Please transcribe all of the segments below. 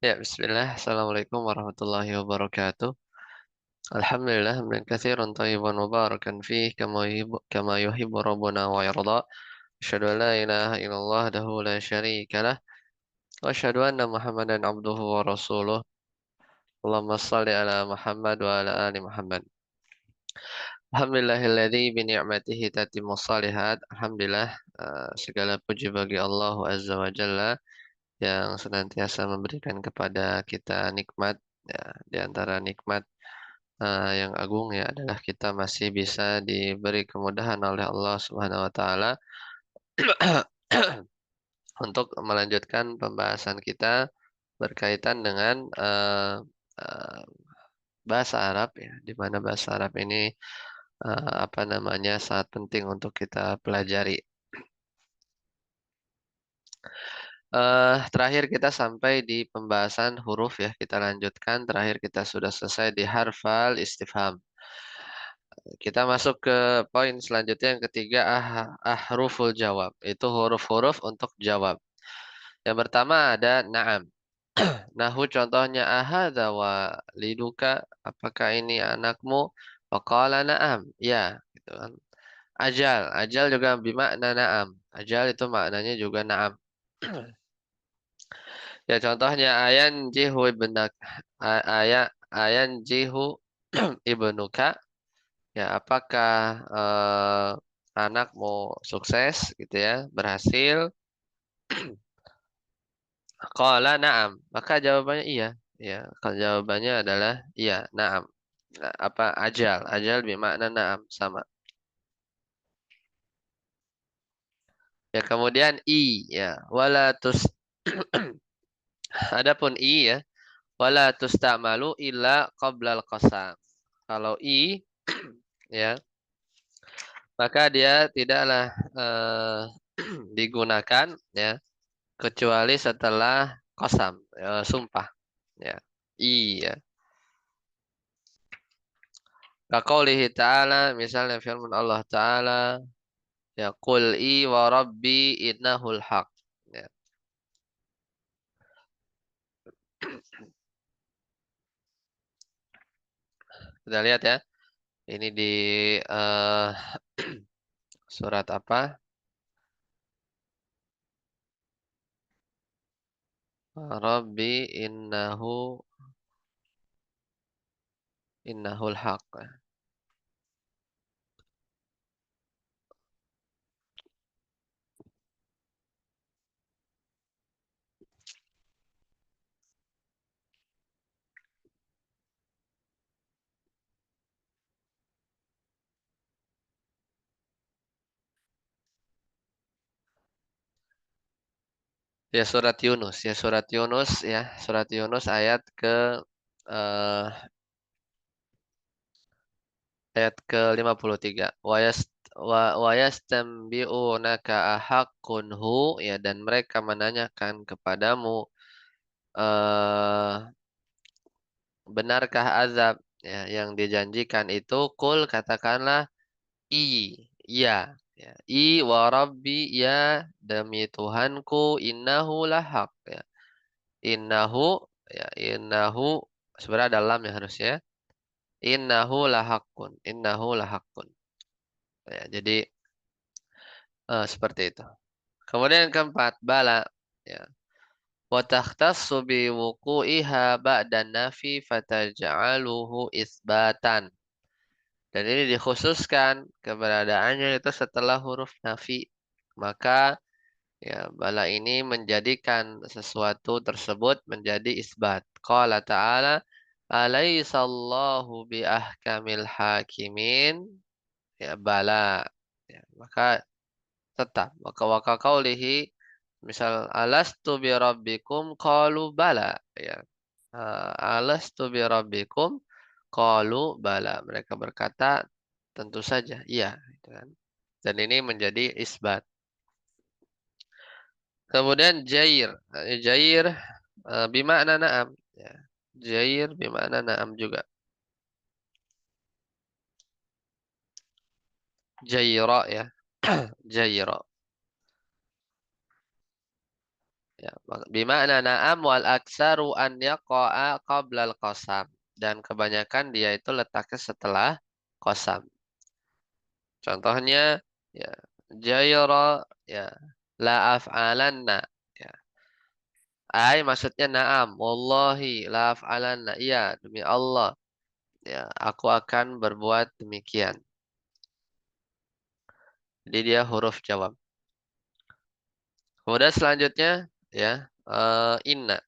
Ya, bismillah. Assalamualaikum warahmatullahi wabarakatuh. Alhamdulillah, hamdan katsiran thayyiban mubarakan fih kama yuhibbu rabbuna wa yarda. Asyhadu an la ilaha illallah wahdahu la syarika lah wa asyhadu anna Muhammadan abduhu wa rasuluh. Allahumma shalli ala Muhammad wa ala ali Muhammad. Alhamdulillahilladzi bi ni'matihi tatimmus shalihat. Alhamdulillah, segala puji bagi Allah Azza wa Jalla yang senantiasa memberikan kepada kita nikmat, ya, di antara nikmat yang agung ya adalah kita masih bisa diberi kemudahan oleh Allah Subhanahu wa taala untuk melanjutkan pembahasan kita berkaitan dengan eh, bahasa Arab ya, di mana bahasa Arab ini apa namanya sangat penting untuk kita pelajari. Terakhir kita sampai di pembahasan huruf ya, kita lanjutkan. Terakhir kita sudah selesai di harfal istifham. Kita masuk ke poin selanjutnya yang ketiga ahruful jawab. Itu huruf-huruf untuk jawab. Yang pertama ada na'am. Nahu contohnya ahadza waliduka, apakah ini anakmu? Faqala na'am. Ya, gitu kan. Ajal juga bermakna na'am. Ajal itu maknanya juga na'am. Ya contohnya ayan jihu ibnuka. Ya, apakah anakmu sukses gitu ya, berhasil? Qala na'am. Maka jawabannya iya. Ya, kalau jawabannya adalah iya, na'am. Nah, apa ajal? Ajal bermakna na'am sama. Ya, kemudian i ya, wala tus adapun i ya, wala tustamalu illa qablal qasam. Kalau i ya, maka dia tidaklah digunakan ya kecuali setelah kosam, sumpah. Ya. Iya. Kaqaulihi ta'ala, misalnya firman Allah Ta'ala, ya qul i wa rabbi innahul haq. Ya. Kita lihat ya. Ini di eh, surat apa? Rabbi innahul haq. Ya surat Yunus, ya surat Yunus ya, surat Yunus eh, ayat ke-53. Wa yastambi'unaka ahaqqun hu, ya, dan mereka menanyakan kepadamu eh benarkah azab ya yang dijanjikan itu? Kul, katakanlah, i, ya, ya, i wa rabbi, ya, demi Tuhanku, innahu lahaq, ya, innahu, ya, innahu sebenarnya dalam ya harusnya, innahu lahaqqun, ya, jadi seperti itu. Kemudian yang keempat, bala. Ya. Wa takhtassu bi wuqu'iha ba'dan nafi fataj'aluhu isbatan. Dan ini dikhususkan keberadaannya itu setelah huruf nafi. Maka ya bala ini menjadikan sesuatu tersebut menjadi isbat. Qala ta'ala, alaisallahu bi ahkamil hakimin. Ya bala. Ya, maka tetap maka qaulihi, misal alastu bi rabbikum qalu bala, ya. Alastu bi rabbikum qalu bala, mereka berkata tentu saja iya, gitu kan. Dan ini menjadi isbat. Kemudian jair bimakna na'am, ya. Jair bimakna na'am juga. Jaira ya. Jaira. Ya, bima'na na'am wal aksaru an yaqa'a qabla al-qasam. Dan kebanyakan dia itu letaknya setelah qasam. Contohnya ya jayra ya la af'alanna ya. Ai maksudnya na'am, wallahi la af'alanna. Iya, demi Allah. Ya, aku akan berbuat demikian. Jadi dia huruf jawab. Kemudian selanjutnya ya inna.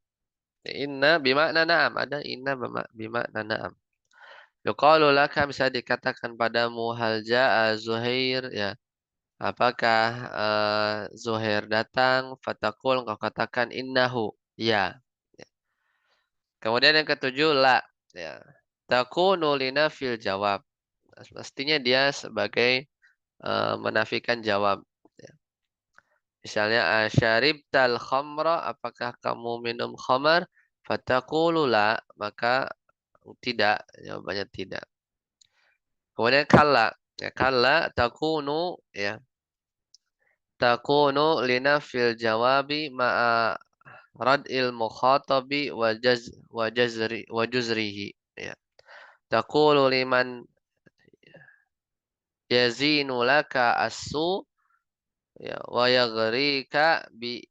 Inna bimakna na'am. Ada inna bimakna na'am. Yuqalu laka bisa dikatakan padamu hal ja'a Zuhair ya. Apakah Zuhair datang? Fatakul engkau katakan innahu. Ya. Kemudian yang ketujuh la ya. Takunu lina fil jawab. Mestinya dia sebagai menafikan jawab. Ya. Misalnya asyaribtal khamra, apakah kamu minum khamar? Fataqulu la, maka tidak, jawabannya tidak. Kemudian kalla, ya kalla takunu ya. Takunu lina fil jawabi ma'a rad'il mukhatabi wa juzrihi ya. Taqulu liman yazinu laka as-su ya wa yaghrika bi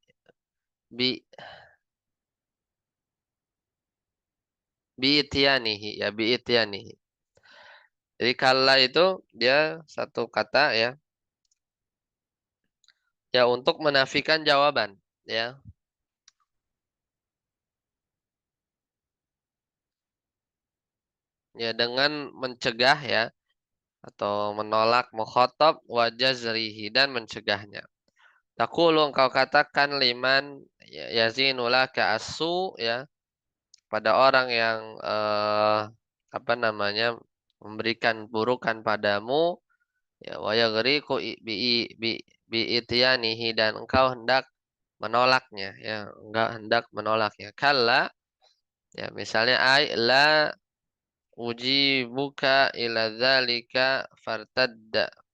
bi'ityanihi ya bi'ityanihi. Jadi kalla itu dia satu kata ya ya untuk menafikan jawaban ya. Ya dengan mencegah ya atau menolak mukhatab wa jazrihi dan mencegahnya. Taqulu engkau katakan liman yazinu laka asu ya pada orang yang apa namanya memberikan burukan padamu ya wa yaghriqu bi ityanihi dan engkau hendak menolaknya ya enggak hendak menolaknya kalla ya misalnya ai la ujibuka ila dzalika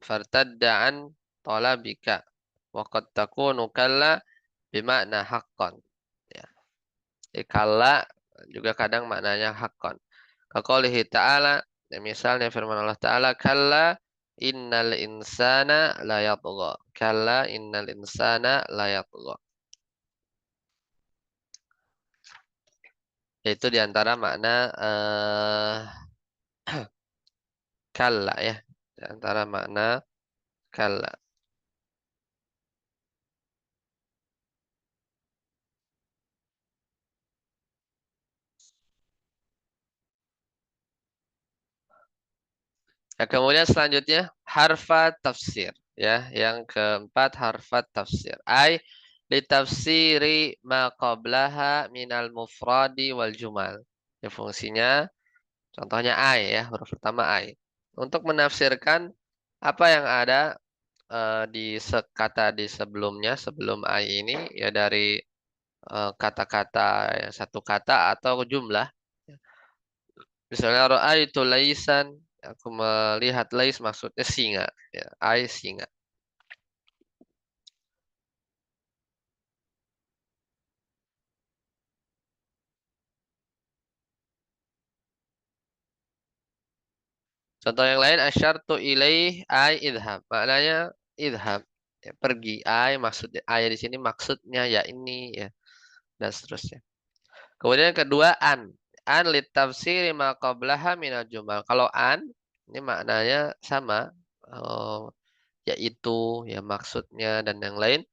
fartadda an talabika wa qad takunu kalla bimakna haqqan ya kalla juga kadang maknanya haqqan kaqoulihi ta'ala ya misalnya firman Allah Ta'ala kalla innal insana la yatgha kalla innal insana la yatgha. Itu diantara makna kalla ya. Diantara makna kalla. Nah, kemudian selanjutnya harfa tafsir ya. Yang keempat harfa tafsir. Ai litafsiri ma qablaha minal mufradi wal jumal. Ya, fungsinya contohnya ai ya, huruf pertama ai. Untuk menafsirkan apa yang ada kata di sebelumnya sebelum ai ini ya dari kata-kata satu kata atau jumlah. Misalnya ra'aitu laisan, aku melihat lais maksudnya singa, ya, ai singa. Contoh yang lain asyartu ilaih ai idhab. Maknanya idhab, ya, pergi. Ai maksudnya ai di sini maksudnya ya ini ya dan seterusnya. Kemudian yang kedua an litafsiri ma qablaha minal jumal. Kalau an ini maknanya sama yaitu ya maksudnya dan yang lain.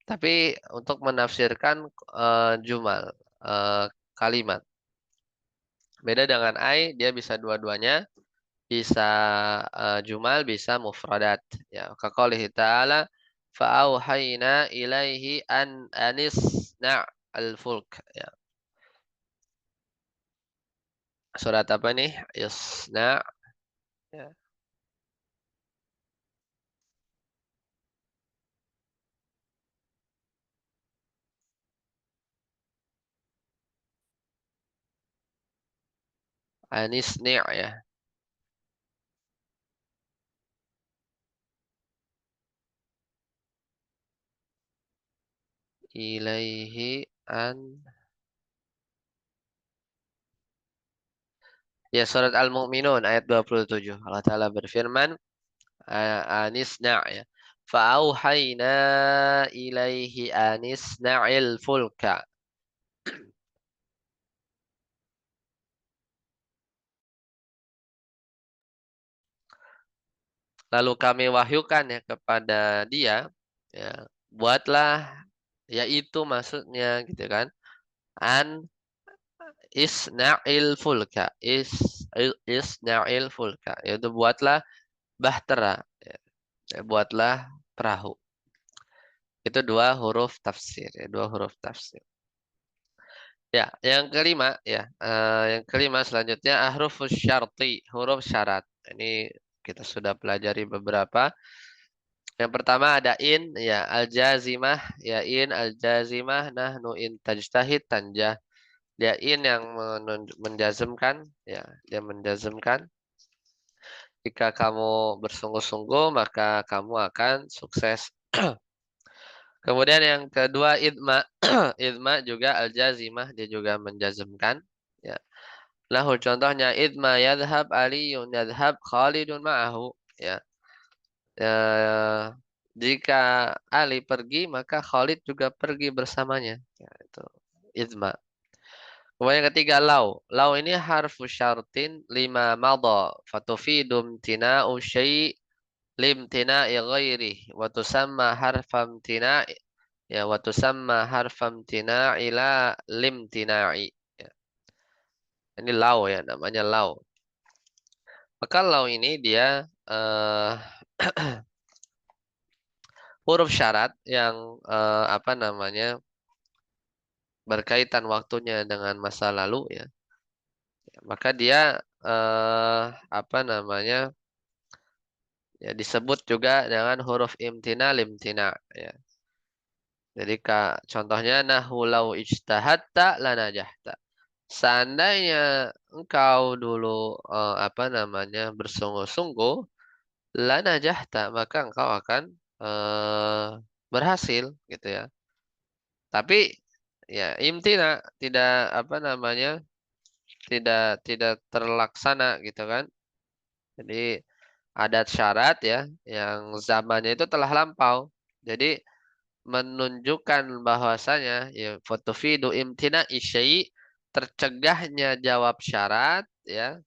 Tapi untuk menafsirkan jumal kalimat. Beda dengan ai, dia bisa dua-duanya, bisa jumal, bisa mufradat. Ya, kaqoulihi ta'ala fa'auhayna ilaihi an anisna' al-fulk. Ya. Surat apa nih? Yasna' ya. Anisni' ya. ilaihi an. Ya, surat Al-Mu'minun ayat 27. Allah Ta'ala berfirman, anisna' ya. Fa'auhayna ilaihi anisna'il fulka. Lalu kami wahyukan ya kepada dia, ya, buatlah, yaitu maksudnya gitu kan, an isna'il fulka, isna'il fulka, yaitu buatlah bahtera, ya, buatlah perahu. Itu dua huruf tafsir, ya, dua huruf tafsir. Ya, yang kelima ya, yang kelima selanjutnya ahrufus syarti, huruf syarat. Ini kita sudah pelajari beberapa. Yang pertama ada in, ya al-jazimah, ya in al-jazimah, nahnu in tajtahid tanjah. Dia in yang menjazmkan, ya dia menjazmkan. Jika kamu bersungguh-sungguh maka kamu akan sukses. Kemudian yang kedua idma, idma juga al-jazimah, dia juga menjazmkan. Ya. Lahu contohnya idma yadhhab Aliyun yadhhab Khalidun ma'ahu. Ya. Jika Ali pergi maka Khalid juga pergi bersamanya. Ya, itu idma. Kemudian yang ketiga lau. Lau ini harfu syartin lima madha fatufidum tina'u syai' limtina'i ghairi wa tusamma harfam tina'i, ya wa tusamma harfam tina'i la limtina'i. Ya. Ini lau ya, namanya lau. Maka lau ini dia huruf syarat yang apa namanya berkaitan waktunya dengan masa lalu ya. Maka dia apa namanya ya disebut juga dengan huruf imtina limtina ya. Jadi contohnya nahu lau ijtahadta lanajahta. Seandainya engkau dulu apa namanya bersungguh-sungguh lanajahta maka engkau akan berhasil gitu ya. Tapi ya imtina tidak apa namanya tidak terlaksana gitu kan. Jadi adat syarat ya yang zamannya itu telah lampau. Jadi menunjukkan bahwasanya ya fotofidu imtina isyai tercegahnya jawab syarat ya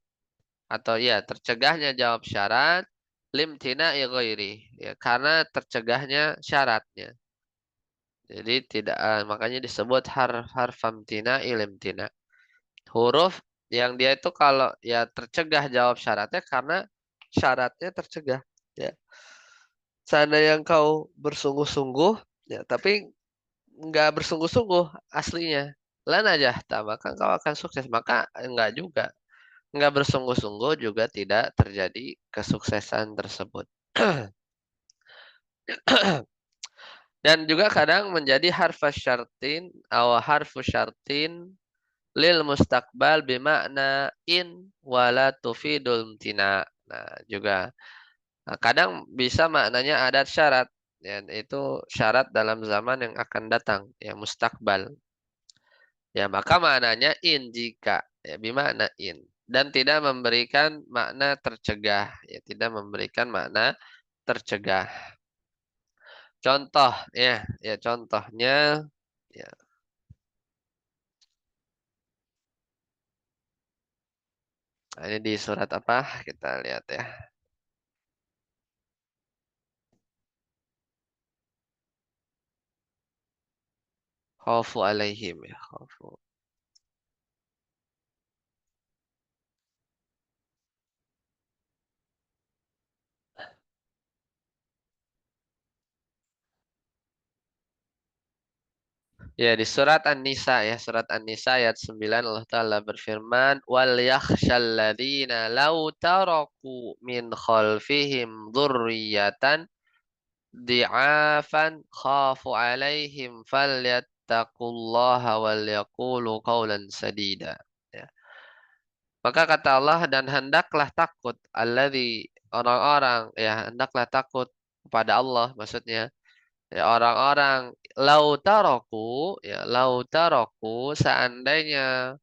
atau ya tercegahnya jawab syarat limtina ghairi ya karena tercegahnya syaratnya. Jadi tidak makanya disebut harfamtina ilimtina. Huruf yang dia itu kalau ya tercegah jawab syaratnya karena syaratnya tercegah. Ya. Seandainya kau bersungguh-sungguh, ya tapi nggak bersungguh-sungguh aslinya, lan aja, maka kau akan sukses. Maka enggak juga, nggak bersungguh-sungguh juga tidak terjadi kesuksesan tersebut. Dan juga kadang menjadi harfa syartin atau harfu syartin lil mustaqbal bimakna in wala tufidul tina. Nah, juga kadang bisa maknanya adat syarat dan itu syarat dalam zaman yang akan datang ya mustakbal. Ya, maka maknanya in jika ya bimakna in dan tidak memberikan makna tercegah ya tidak memberikan makna tercegah. Contoh ya contohnya ya ini di surat apa? Kita lihat ya. Khawfu alaihim ya khawfu. Ya di surat An-Nisa ya surat An-Nisa ayat 9 Allah Ta'ala berfirman wal yakhshal ladzina law taraku min khalfihim dzurriyyatan di'afan khafu alaihim falyattaqullaha wal yaqulu qawlan sadida. Ya. Maka kata Allah dan hendaklah takut alladzi orang-orang ya hendaklah takut kepada Allah maksudnya ya orang-orang lau taraku seandainya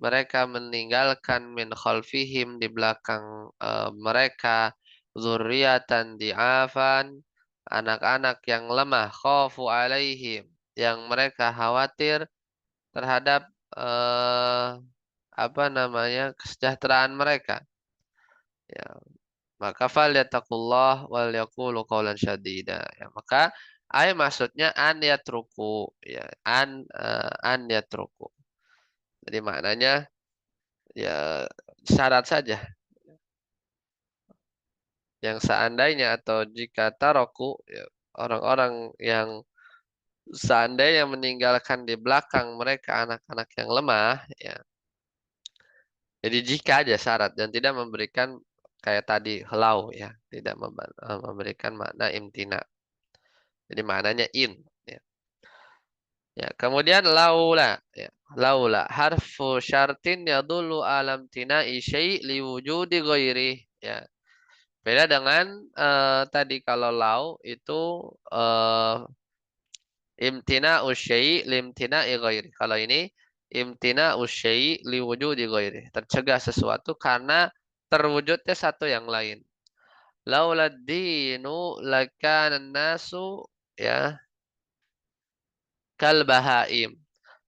mereka meninggalkan min khalfihim di belakang mereka zurriyatan di'afan anak-anak yang lemah khafu alaihim yang mereka khawatir terhadap eh, apa namanya kesejahteraan mereka ya maka falyattaqullah wal yaqulu qawlan syadida ya maka maksudnya an yatruku ya an yatruku jadi maknanya ya syarat saja yang seandainya atau jika taroku ya, orang-orang yang seandainya meninggalkan di belakang mereka anak-anak yang lemah ya jadi jika aja syarat dan tidak memberikan kayak tadi helau ya tidak memberikan makna imtina jadi maknanya in ya. Ya, kemudian laula ya. Laula harfu syartin yadullu alam tina'i syai' liwujudi ghairi ya. Beda dengan tadi kalau lau itu eh, imtina usyai limtina ghairi. Kalau ini imtina usyai liwujudi ghairi. Tercegah sesuatu karena terwujudnya satu yang lain. Laula dinu lakana nasu ya kal bahaim.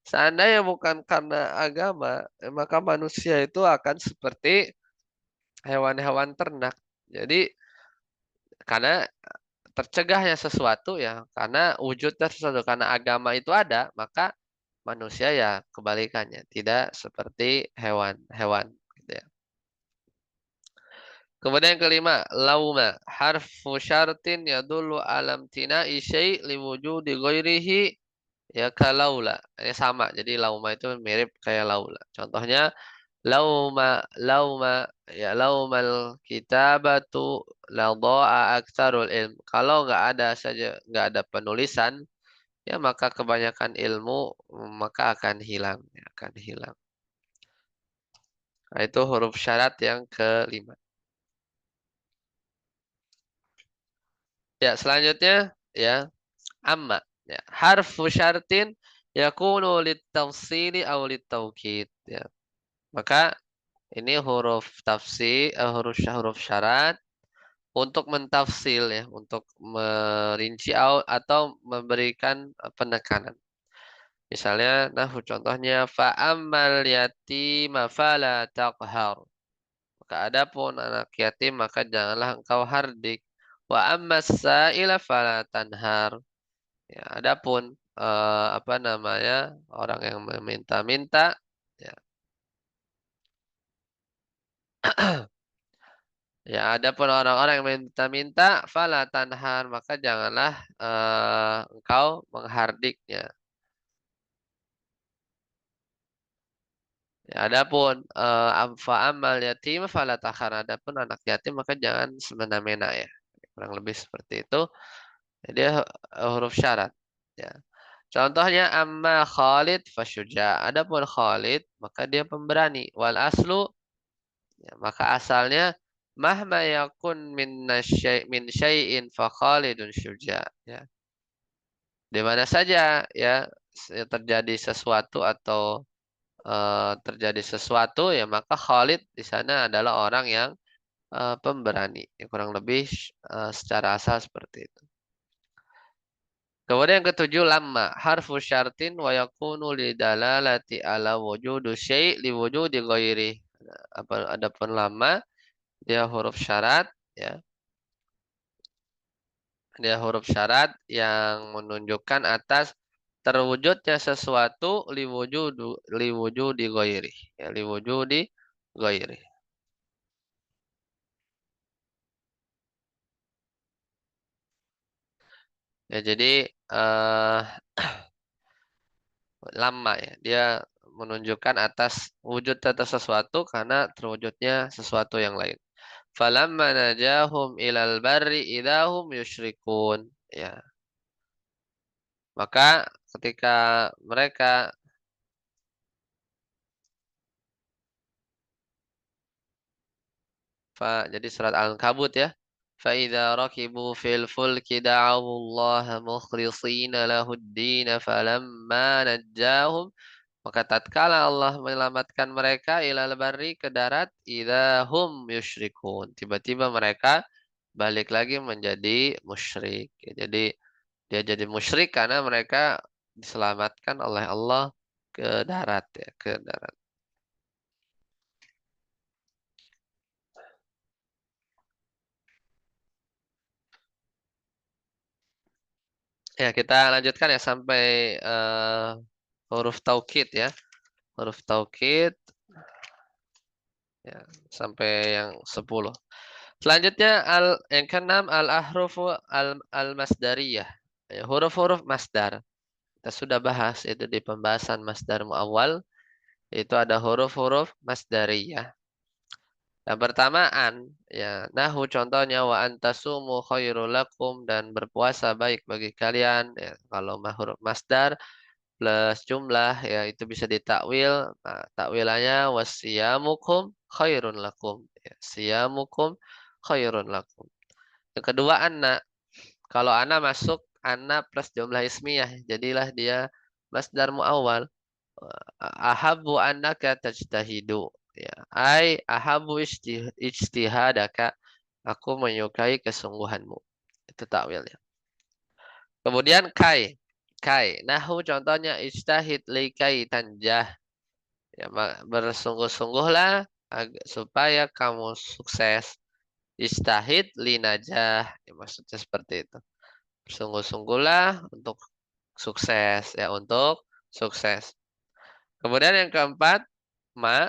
Seandainya bukan karena agama, maka manusia itu akan seperti hewan-hewan ternak. Jadi karena tercegahnya sesuatu ya karena wujudnya sesuatu karena agama itu ada maka manusia ya kebalikannya tidak seperti hewan-hewan gitu ya. Kemudian yang kelima lauma harfu syartin yadullu alam tina'i syai' liwujudi ghairihi ya kalaula ini sama jadi lauma itu mirip kayak laula contohnya lauma ya laumal kitabatu la dha'a aktsarul ilm. Kalau nggak ada penulisan ya maka kebanyakan ilmu maka akan hilang ya, akan hilang. Nah, itu huruf syarat yang kelima. Ya, selanjutnya ya amma ya harfu syartin yakunu litafsili aw litaukid ya. Maka ini huruf tafsir huruf syarat untuk mentafsil ya, untuk merinci atau memberikan penekanan. Misalnya, nah contohnya fa'ammal yatima fala taqhar. Maka adapun anak yatim maka janganlah engkau hardik. Wa ammas sa'ila fala tanhar. Ya, adapun apa namanya? Orang yang meminta-minta ya. Ya, adapun orang-orang yang minta-minta fala tanhar maka janganlah engkau menghardiknya. Ya, adapun fa amal yatim fala takhar adapun anak yatim maka jangan semena-mena ya. Kurang lebih seperti itu. Jadi huruf syarat ya. Contohnya amma Khalid fasyuja. Adapun Khalid maka dia pemberani. Wal aslu ya, maka asalnya mahma yakun min syai'in fa Khalidun syuja ya. Di mana saja ya terjadi sesuatu atau terjadi sesuatu ya maka Khalid di sana adalah orang yang pemberani. Ya, kurang lebih secara asal seperti itu. Kemudian yang ketujuh lamma harfu syartin wa yakunu lidalalati ala wujudu syai' li wujudi ghairi. Adapun lamma dia huruf syarat ya. Dia huruf syarat yang menunjukkan atas terwujudnya sesuatu liwujudi ghairi. Ya, liwujudi ghairi. Ya jadi eh lama ya. Dia menunjukkan atas wujud atas sesuatu karena terwujudnya sesuatu yang lain. Falamma najahum ilal barri idahum yusyrikun. Ya. Maka ketika mereka jadi surat Al-Ankabut ya. فإذا ركبوا في الفلك دعوا الله مخلصين له الدين فلما نجاهم maka tatkala Allah menyelamatkan mereka ilal barri ke darat idahum yusyrikun tiba-tiba mereka balik lagi menjadi musyrik. Jadi dia jadi musyrik karena mereka diselamatkan oleh Allah ke darat ya, ke darat. Ya, kita lanjutkan ya sampai huruf taukid ya. Huruf taukid ya sampai yang 10. Selanjutnya yang keenam al-ahrufu al-masdariyah. Ya, huruf-huruf masdar. Kita sudah bahas itu di pembahasan masdar muawwal. Itu ada huruf-huruf masdariyah. Yang pertama an, ya nahu contohnya wa antasumu khairul lakum dan berpuasa baik bagi kalian. Ya, kalau huruf masdar plus jumlah ya itu bisa ditakwil. Nah, takwilannya wasiyamukum khairun lakum. Ya, siyamukum khairun lakum. Yang kedua anna. Kalau anna masuk anna plus jumlah ismiyah, jadilah dia masdar muawwal. Ahabu annaka tajtahidu. Ya, ahabu ijtihadaka. Aku menyukai kesungguhanmu. Itu takwilnya. Kemudian kai. Kai. Nahu contohnya ijtahid likai tanjah. Ya, bersungguh-sungguhlah supaya kamu sukses. Ijtahid linajah. Ya, maksudnya seperti itu. Bersungguh-sungguhlah untuk sukses. Ya, untuk sukses. Kemudian yang keempat, ma.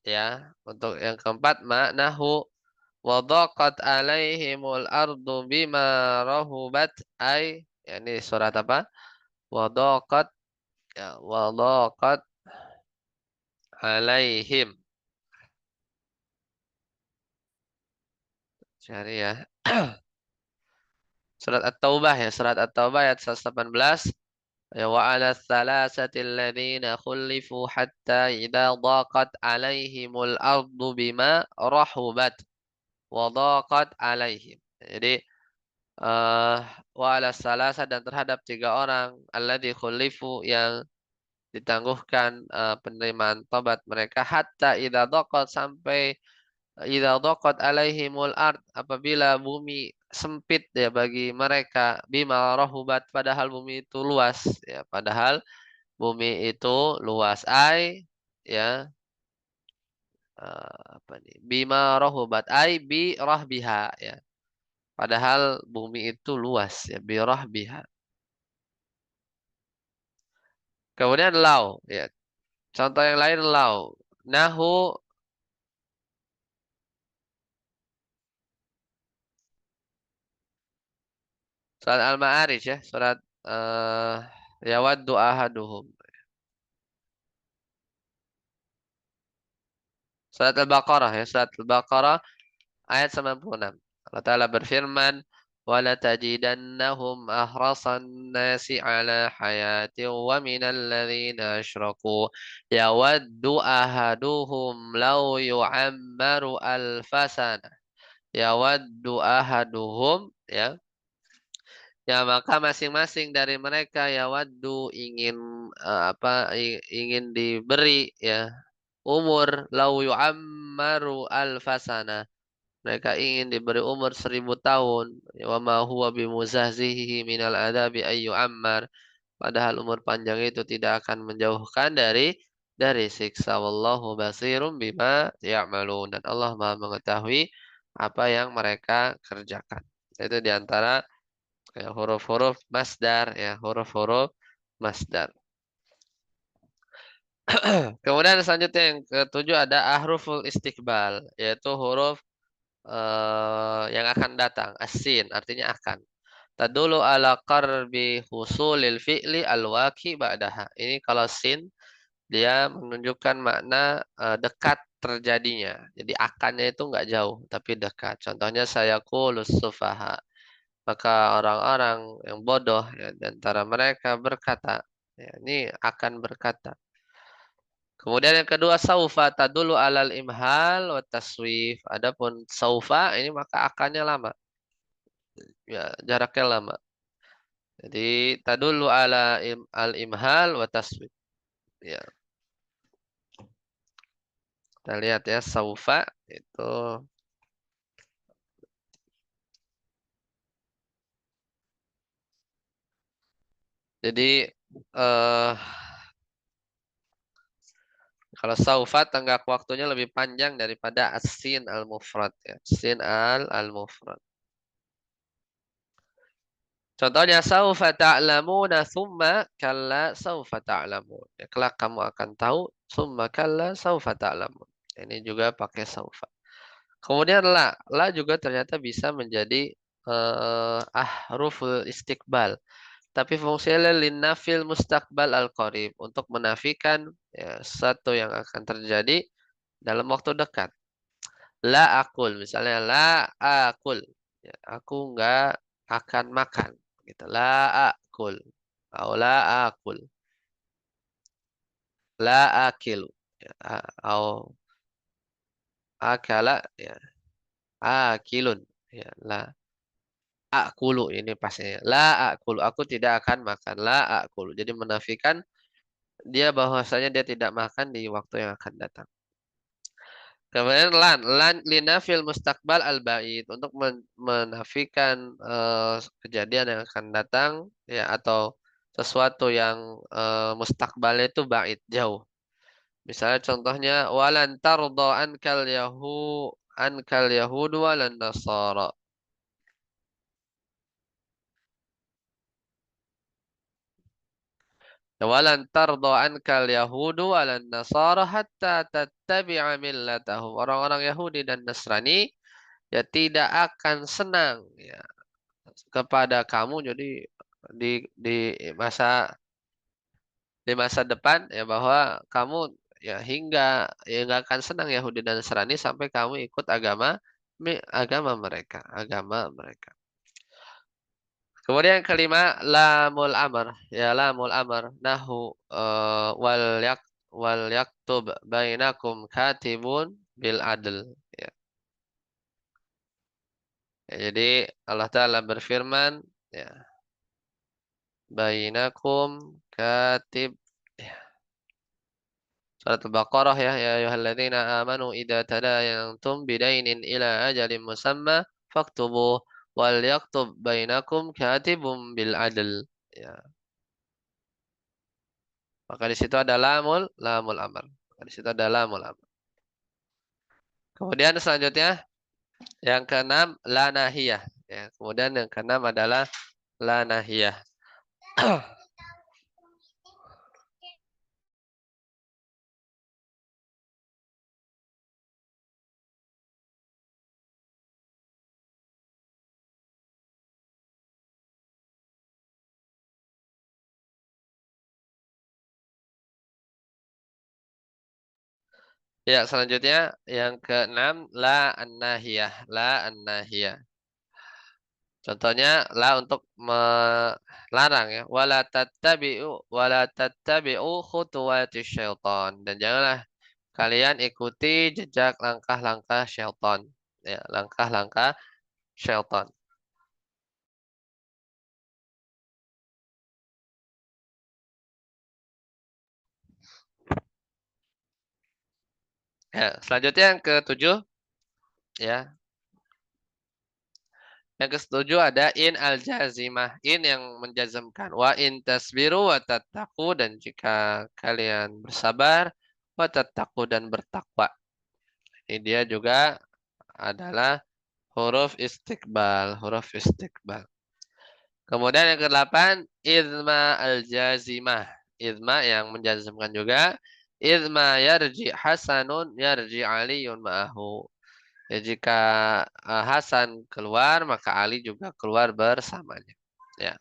Ya, untuk yang keempat, ma nahu. Wadaqat alaihimul ardu bima rahubat ay. Ya, ini surat apa? Wadaqat ya wadaqat alaihim. Cari ya. Surat At-Taubah ya, surat At-Taubah ayat 118. Ya wa 'ala thalathati alladziina khulifu hatta idza daqat alaihimul ardu bima rahubat wa daqat alaihim. Jadi wa 'ala salasa dan terhadap tiga orang alladzi khulifu yang ditangguhkan penerimaan tobat mereka hatta idza daqat sampai idza daqat alaihimul ard apabila bumi sempit ya bagi mereka bima rahubat padahal bumi itu luas ya padahal bumi itu luas ya apa nih bima rahubat bi rahbiha ya padahal bumi itu luas ya bi rahbiha. Kemudian lau ya contoh yang lain lau nahu surat Al-Ma'arij ya surat yawaddu ahaduhum. Surat Al-Baqarah ya, surat Al-Baqarah ayat 96. Allah Ta'ala berfirman, وَلَتَجِدَنَّهُمْ أَحْرَصَ النَّاسِ عَلَى حَيَاةٍ وَمِنَ الَّذِينَ أَشْرَكُوا يَوَدُّ أَحَدُهُمْ لَوْ يُعَمَّرُ أَلْفَ سَنَةٍ يَوَدُّ أَحَدُهُمْ ya. Ya maka masing-masing dari mereka yawaddu ingin ingin diberi ya umur lau yu'ammaru alfasana. Mereka ingin diberi umur 1000 tahun. Wa ma huwa bimuzahzihi minal adabi ayyu ammar. Padahal umur panjang itu tidak akan menjauhkan dari siksa. Wallahu basirum bima ya'malun. Dan Allah Maha mengetahui apa yang mereka kerjakan. Itu diantara ya, huruf-huruf masdar ya, huruf-huruf masdar. Kemudian selanjutnya yang ketujuh ada ahruful istiqbal, yaitu huruf yang akan datang. Asin artinya akan. Tadulu ala qarbi husulil fi'li al-waqi ba'daha. Ini kalau sin dia menunjukkan makna dekat terjadinya. Jadi akannya itu nggak jauh tapi dekat. Contohnya saya qulus sufaha. Maka orang-orang yang bodoh ya, di antara mereka berkata, ya, ini akan berkata. Kemudian yang kedua saufa tadulu alal imhal wa taswif. Adapun saufa ini maka akannya lama. Ya, jaraknya lama. Jadi tadulu al imhal wa taswif. Ya, kita lihat ya saufa itu. Jadi eh kalau saufa tenggak waktunya lebih panjang daripada as-sin al-mufrad ya. Sin al-mufrad. Contohnya saufa ta'lamuna thumma kalla saufa ta'lamun. Ya, kelak kamu akan tahu thumma kalla saufa ta'lamun. Ini juga pakai saufa. Kemudian la, la juga ternyata bisa menjadi ahruful istiqbal. Tapi fungsinya linnafil mustaqbal al-qarib untuk menafikan ya, sesuatu yang akan terjadi dalam waktu dekat. La akul, misalnya la akul. Ya, aku nggak akan makan. Gitu. La akul. Atau la akul. La akilu. Ya, atau akala. Ya, akilun. Ya, la akulu ini pastinya. La akulu. Aku tidak akan makan. La akulu. Jadi menafikan dia bahwasanya dia tidak makan di waktu yang akan datang. Kemudian lan linafil mustakbal al ba'id untuk menafikan kejadian yang akan datang ya atau sesuatu yang mustakbalnya itu ba'id jauh. Misalnya contohnya walan tarda ankal yahudu walan nasara. Walan tarda ankal yahudu walan nasara hatta tattabi'a millatahum. Orang-orang Yahudi dan Nasrani ya tidak akan senang ya kepada kamu jadi di masa depan ya bahwa kamu ya hingga ya nggak akan senang Yahudi dan Nasrani sampai kamu ikut agama mereka. Kemudian yang kelima lamul amr ya lamul amr nahu wal yaktub bainakum katibun bil adl ya. Ya, jadi Allah Ta'ala berfirman ya bainakum katib ya. Surat Al-Baqarah ya ayyuhalladzina amanu idza tadayantum bidainin ila ajalin musamma faktubu wal yaktub bainakum katibum bil adl ya. Maka di situ ada lamul amr. Maka di situ ada lamul amr. Kemudian selanjutnya yang keenam la nahiyah ya. Kemudian yang keenam adalah la nahiyah. Ya, selanjutnya yang keenam la an-nahiyah, la an-nahiyah. Contohnya la untuk melarang ya. Wala tattabi'u khutuwati syaitan. Dan janganlah kalian ikuti jejak langkah-langkah syaitan. Ya, langkah-langkah syaitan. Ya, selanjutnya yang ketujuh ya. Yang ketujuh ada in al-jazimah. In yang menjazmkan. Wa in tasbiru wa tattaqu. Dan jika kalian bersabar. Wa tattaqu dan bertakwa. Ini dia juga adalah huruf istiqbal. Huruf istiqbal. Kemudian yang kedelapan. Idma al-jazimah. Idma yang menjazmkan juga. Idma yarji hasanun yarji aliyun ma'ahu. Ya, jika Hasan keluar, maka Ali juga keluar bersamanya. Ya,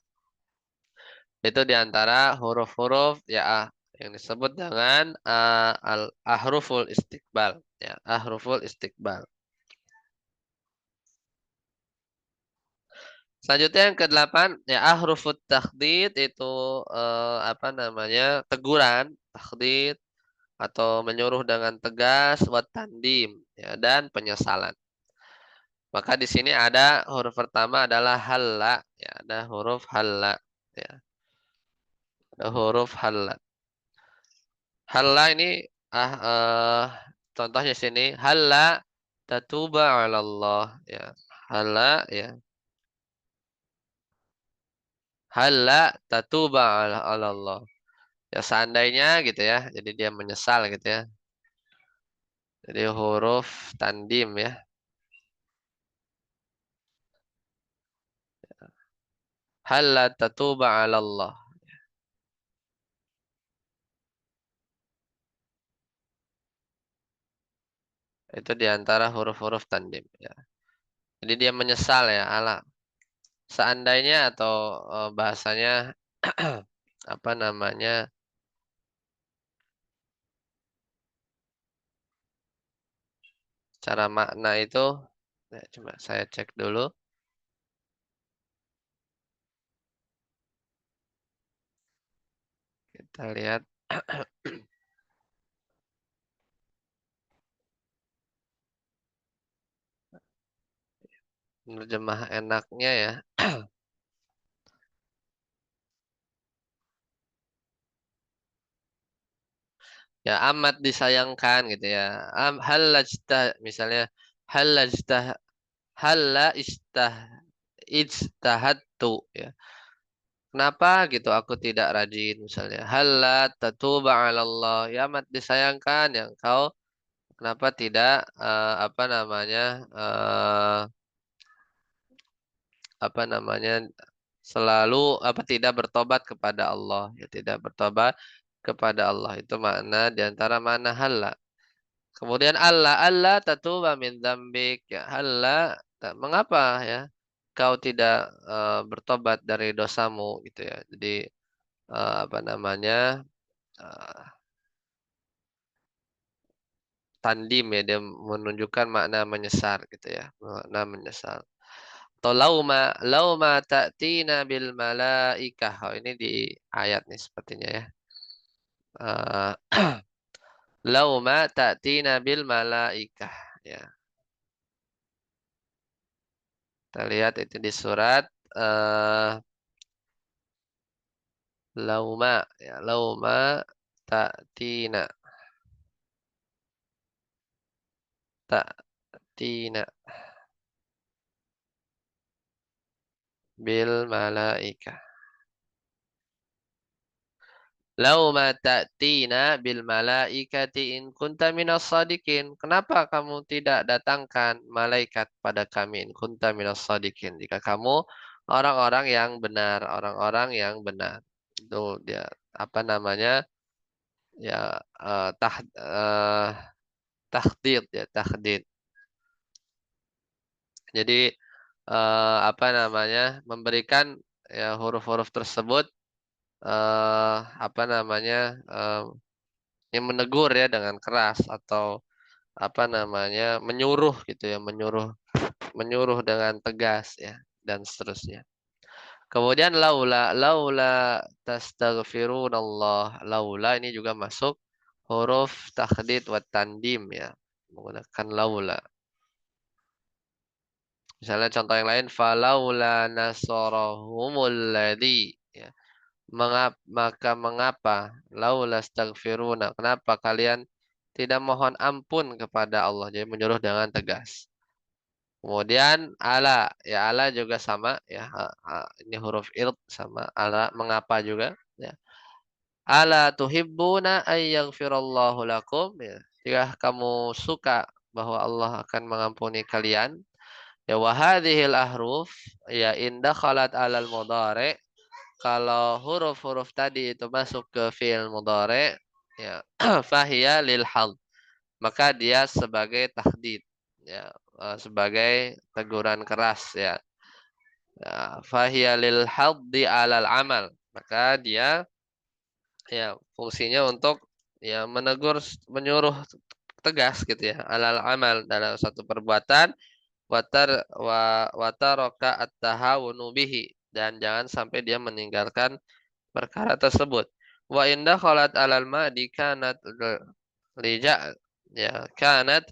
itu diantara huruf-huruf ya yang disebut dengan al ahruful istiqbal. Ya, ahruful istiqbal. Selanjutnya yang kedelapan, ya ahrufut takhdid itu apa namanya teguran, takhdid atau menyuruh dengan tegas, wa tandim, ya, dan penyesalan. Maka di sini ada huruf pertama adalah halla, ya, ada huruf halla, ya, ada huruf halla. Halla ini contohnya sini halla tatuba 'ala Allah, ya. Halla, ya. Halla tatuba 'ala Allah. Ya seandainya gitu ya. Jadi dia menyesal gitu ya. Jadi huruf tandim ya. Halla tatuba 'ala Allah. Itu di antara huruf-huruf tandim ya. Jadi dia menyesal ya, ala seandainya atau bahasanya apa namanya? Cara makna itu ya, coba saya cek dulu. Kita lihat nerjemah enaknya ya. Ya amat disayangkan gitu ya. Halajtah misalnya halajtah halla istah ijtahattu ya. Kenapa gitu aku tidak rajin misalnya. Halla tatuba 'ala Allah. Ya amat disayangkan yang kau kenapa tidak apa namanya apa namanya selalu apa tidak bertobat kepada Allah ya tidak bertobat kepada Allah itu makna di antara makna halla. Kemudian Allah, Allah tatuba min dzambik ya Allah, mengapa ya kau tidak bertobat dari dosamu gitu ya. Jadi apa namanya eh, tandim ya dia menunjukkan makna menyesal gitu ya, makna menyesal. Atau lauma ta'tina bil malaikah. Oh, ini di ayat nih sepertinya ya. Eh, lauma ta'tina bil malaikah ya. Kita lihat itu di surat eh lauma ya, lauma ta'tina ta'tina bil malaikah. Lauma ta'tina bil malaikati in kunta minas sadiqin. Kenapa kamu tidak datangkan malaikat pada kami in kunta minas sadiqin? Jika kamu orang-orang yang benar, orang-orang yang benar. Itu dia apa namanya? Ya tahdid ya, tahdid. Jadi apa namanya? Memberikan ya huruf-huruf tersebut apa namanya? Yang menegur ya dengan keras atau apa namanya menyuruh gitu ya menyuruh dengan tegas ya dan seterusnya. Kemudian laula tastaghfirunallah laula ini juga masuk huruf takhdid wa tandim ya menggunakan laula. Misalnya contoh yang lain falaula nasarahumul ladzi ya. Maka mengapa laula astaghfiruna kenapa kalian tidak mohon ampun kepada Allah jadi menyuruh dengan tegas. Kemudian ala ya ala juga sama ya ini huruf ild sama ala mengapa juga ya. Ala tuhibbuna ayyaghfirallahu lakum ya. Jika kamu suka bahwa Allah akan mengampuni kalian ya wa hadhil ahruf ya in dakhalat alal mudhari kalau huruf-huruf tadi itu masuk ke fi'il mudhari ya fahiya lil hal maka dia sebagai tahdid ya sebagai teguran keras ya. Ya, fahiya lil haddi alal amal maka dia ya fungsinya untuk ya menegur menyuruh tegas gitu ya alal amal dalam satu perbuatan wataraka at-tahawunu bihi dan jangan sampai dia meninggalkan perkara tersebut. Wa indah khalat alal ma'di kanat Lija ya kanat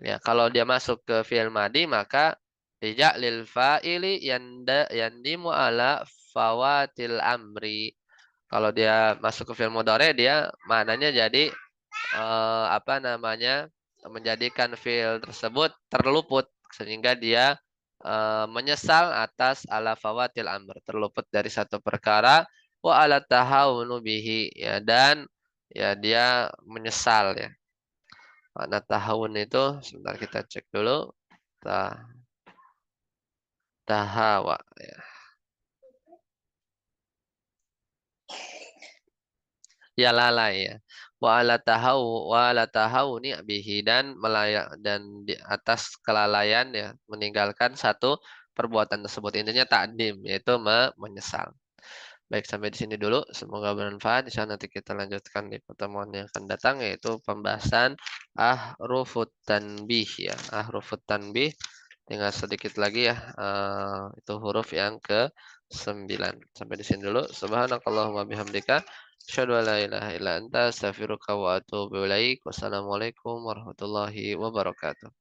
ya kalau dia masuk ke fi'il madi maka lija lil fa'ili yandimu ala fawatil amri. Kalau dia masuk ke fi'il mudhari dia maknanya jadi apa namanya menjadikan fi'il tersebut terluput sehingga dia menyesal atas ala fawatil amr terluput dari satu perkara wa ala tahawunu bihi ya dan ya dia menyesal ya. Makna tahawun itu sebentar kita cek dulu. Ta tahawa ya. Ya lalai ya. Wa ala tahawuni bihi dan melayak dan di atas kelalaian ya meninggalkan satu perbuatan tersebut intinya takdim yaitu menyesal. Baik, sampai di sini dulu. Semoga bermanfaat. Insya Allah nanti kita lanjutkan di pertemuan yang akan datang, yaitu pembahasan ahrufut tanbih ya. Ahrufut tanbih. Tinggal sedikit lagi ya. Itu huruf yang ke-9. Sampai di sini dulu. Subhanakallahumma bihamdika. Asyhadu an la ilaha illa anta astaghfiruka wa atubu ilaik. Wassalamualaikum warahmatullahi wabarakatuh.